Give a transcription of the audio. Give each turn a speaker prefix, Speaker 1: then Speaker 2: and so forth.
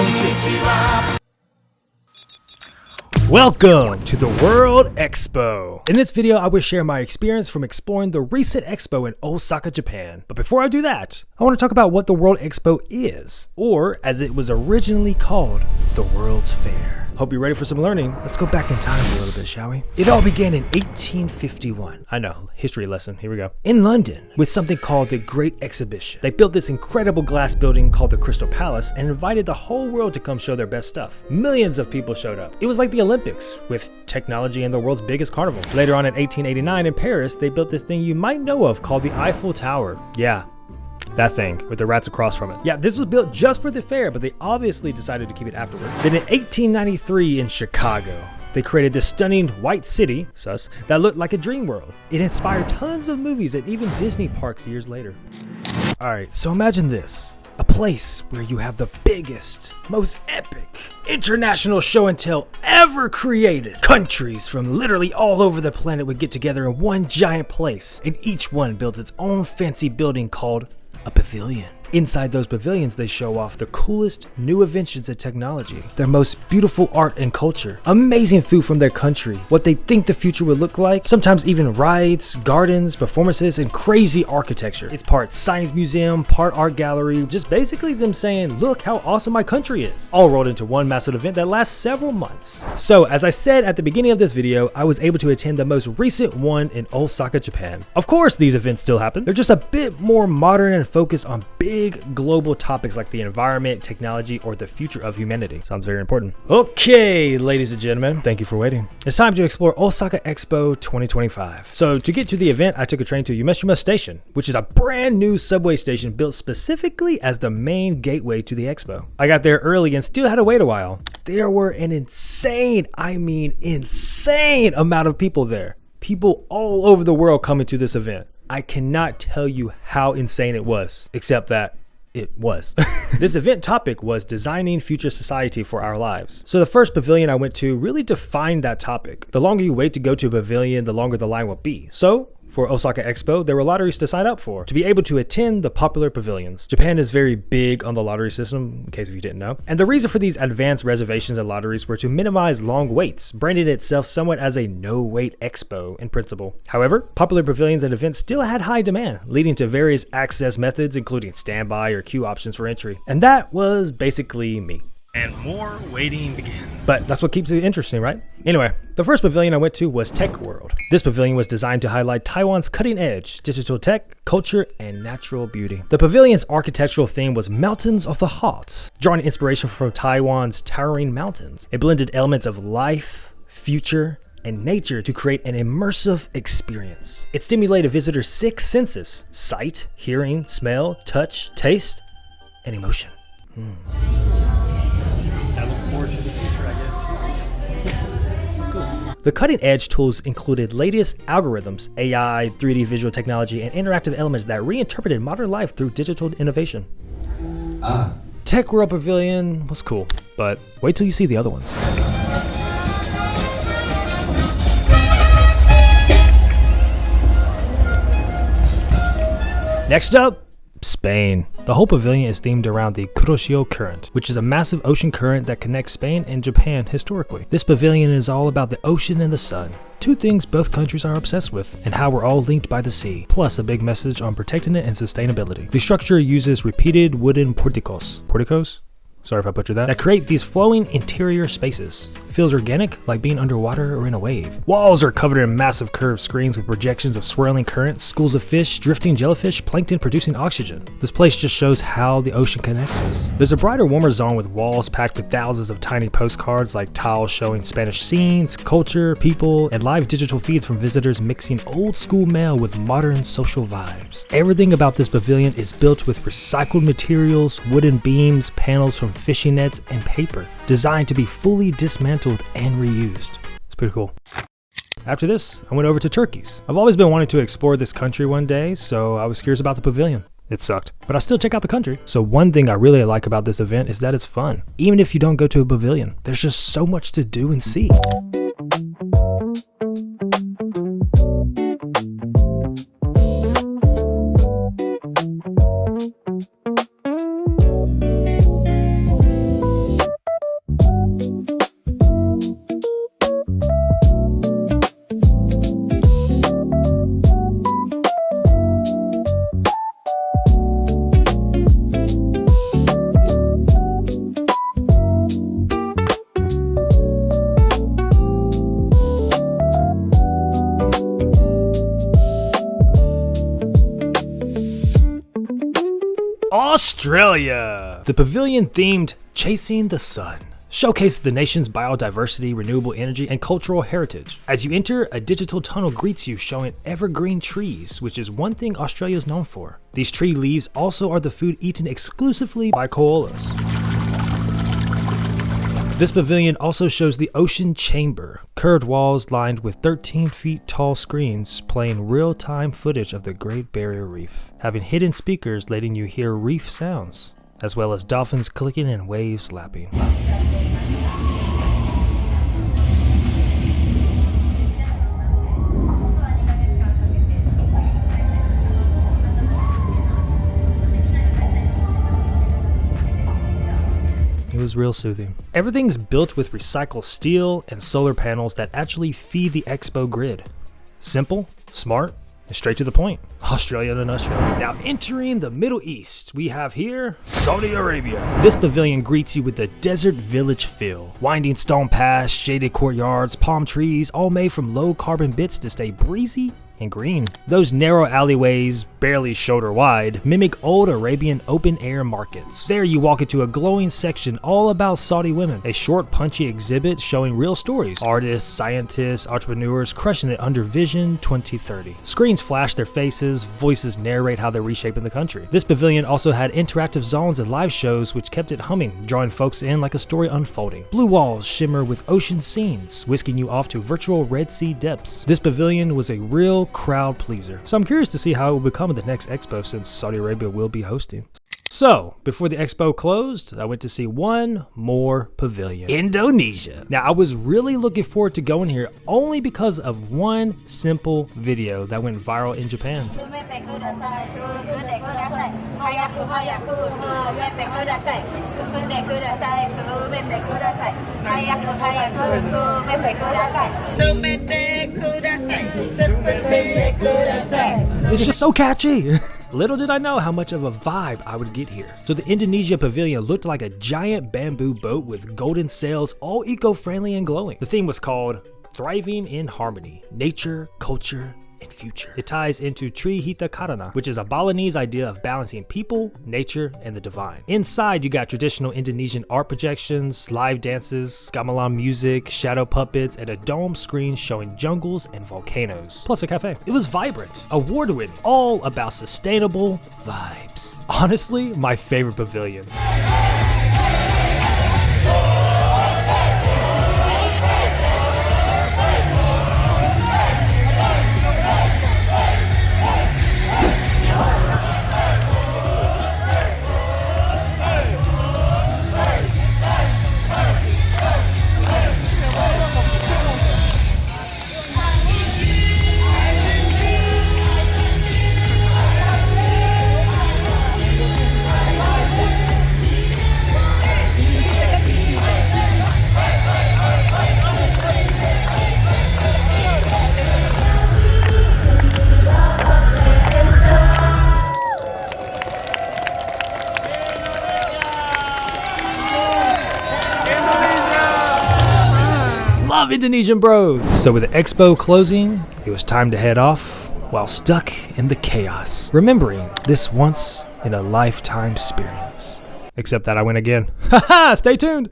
Speaker 1: Konnichiwa.
Speaker 2: Welcome to the World Expo. In this video, I will share my experience from exploring the recent Expo in Osaka, Japan. But before I do that, I want to talk about what the World Expo is, or as it was originally called, the World's Fair. Hope you're ready for some learning. Let's go back in time a little bit, shall we? It all began in 1851. I know, history lesson, here we go. In London, with something called the Great Exhibition. They built this incredible glass building called the Crystal Palace and invited the whole world to come show their best stuff. Millions of people showed up. It was like the Olympics, with technology and the world's biggest carnival. Later on in 1889 in Paris, they built this thing you might know of called the Eiffel Tower. Yeah. That thing with the rats across from it. Yeah, this was built just for the fair, but they obviously decided to keep it afterward. Then in 1893 in Chicago, they created this stunning white city, sus, that looked like a dream world. It inspired tons of movies and even Disney parks years later. Alright, so imagine this. A place where you have the biggest, most epic, international show and tell ever created. Countries from literally all over the planet would get together in one giant place, and each one built its own fancy building called a pavilion. Inside those pavilions, they show off the coolest new inventions and technology, their most beautiful art and culture, amazing food from their country, what they think the future would look like, sometimes even rides, gardens, performances, and crazy architecture. It's part science museum, part art gallery, just basically them saying, look how awesome my country is, all rolled into one massive event that lasts several months. So as I said at the beginning of this video, I was able to attend the most recent one in Osaka, Japan. Of course, these events still happen. They're just a bit more modern and focused on big global topics like the environment, technology, or the future of humanity. Sounds very important. Okay, ladies and gentlemen, thank you for waiting. It's time to explore Osaka Expo 2025. So to get to the event, I took a train to Umeshima Station, which is a brand new subway station built specifically as the main gateway to the expo. I got there early and still had to wait a while. There were an insane, I mean insane amount of people there. People all over the world coming to this event. I cannot tell you how insane it was, except that it was. This event topic was designing future society for our lives. So the first pavilion I went to really defined that topic. The longer you wait to go to a pavilion, the longer the line will be. So for Osaka Expo, there were lotteries to sign up for to be able to attend the popular pavilions. Japan is very big on the lottery system, in case if you didn't know. And the reason for these advanced reservations and lotteries were to minimize long waits, branding itself somewhat as a no-wait expo in principle. However, popular pavilions and events still had high demand, leading to various access methods, including standby or queue options for entry. And that was basically me. And more waiting begins. But that's what keeps it interesting, right? Anyway, the first pavilion I went to was Tech World. This pavilion was designed to highlight Taiwan's cutting edge, digital tech, culture, and natural beauty. The pavilion's architectural theme was Mountains of the Heart, drawing inspiration from Taiwan's towering mountains. It blended elements of life, future, and nature to create an immersive experience. It stimulated visitors' 6 senses: sight, hearing, smell, touch, taste, and emotion. I look forward to the future, I guess. That's cool. The cutting edge tools included latest algorithms, AI, 3D visual technology, and interactive elements that reinterpreted modern life through digital innovation. Tech World Pavilion was cool, but wait till you see the other ones. Next up, Spain. The whole pavilion is themed around the Kuroshio Current, which is a massive ocean current that connects Spain and Japan historically. This pavilion is all about the ocean and the sun, two things both countries are obsessed with, and how we're all linked by the sea, plus a big message on protecting it and sustainability. The structure uses repeated wooden porticos. Porticos? Sorry if I butchered that create these flowing interior spaces. Feels organic, like being underwater or in a wave. Walls are covered in massive curved screens with projections of swirling currents, schools of fish, drifting jellyfish, plankton producing oxygen. This place just shows how the ocean connects us. There's a brighter, warmer zone with walls packed with thousands of tiny postcards like tiles showing Spanish scenes, culture, people, and live digital feeds from visitors mixing old school mail with modern social vibes. Everything about this pavilion is built with recycled materials, wooden beams, panels from fishing nets, and paper, designed to be fully dismantled and reused. It's pretty cool. After this, I went over to Turkey's. I've always been wanting to explore this country one day, so I was curious about the pavilion. It sucked, but I still check out the country. So one thing I really like about this event is that it's fun. Even if you don't go to a pavilion, there's just so much to do and see. Australia. The pavilion themed Chasing the Sun showcases the nation's biodiversity, renewable energy, and cultural heritage. As you enter, a digital tunnel greets you showing evergreen trees, which is one thing Australia is known for. These tree leaves also are the food eaten exclusively by koalas. This pavilion also shows the ocean chamber, curved walls lined with 13 feet tall screens playing real-time footage of the Great Barrier Reef, having hidden speakers letting you hear reef sounds, as well as dolphins clicking and waves lapping. It was real soothing. Everything's built with recycled steel and solar panels that actually feed the Expo grid. Simple, smart, and straight to the point. Australia in a nutshell. Now entering the Middle East, we have here Saudi Arabia. This pavilion greets you with the desert village feel. Winding stone paths, shaded courtyards, palm trees, all made from low carbon bits to stay breezy and green. Those narrow alleyways, barely shoulder wide, mimic old Arabian open air markets. There you walk into a glowing section all about Saudi women, a short punchy exhibit showing real stories. Artists, scientists, entrepreneurs crushing it under Vision 2030. Screens flash their faces, voices narrate how they're reshaping the country. This pavilion also had interactive zones and live shows which kept it humming, drawing folks in like a story unfolding. Blue walls shimmer with ocean scenes, whisking you off to virtual Red Sea depths. This pavilion was a real crowd pleaser, so I'm curious to see how it will become at the next Expo since Saudi Arabia will be hosting. So, before the Expo closed, I went to see one more pavilion, Indonesia. Now, I was really looking forward to going here only because of one simple video that went viral in Japan. It's just so catchy. Little did I know how much of a vibe I would get here. So the Indonesia Pavilion looked like a giant bamboo boat with golden sails, all eco-friendly and glowing. The theme was called Thriving in Harmony, Nature, Culture, and Future. It ties into Trihita Karana, which is a Balinese idea of balancing people, nature, and the divine. Inside, you got traditional Indonesian art projections, live dances, gamelan music, shadow puppets, and a dome screen showing jungles and volcanoes, plus a cafe. It was vibrant, award-winning, all about sustainable vibes. Honestly, my favorite pavilion. Love Indonesian bros. So with the Expo closing, it was time to head off while stuck in the chaos, remembering this once in a lifetime experience. Except that I win again. Haha, stay tuned.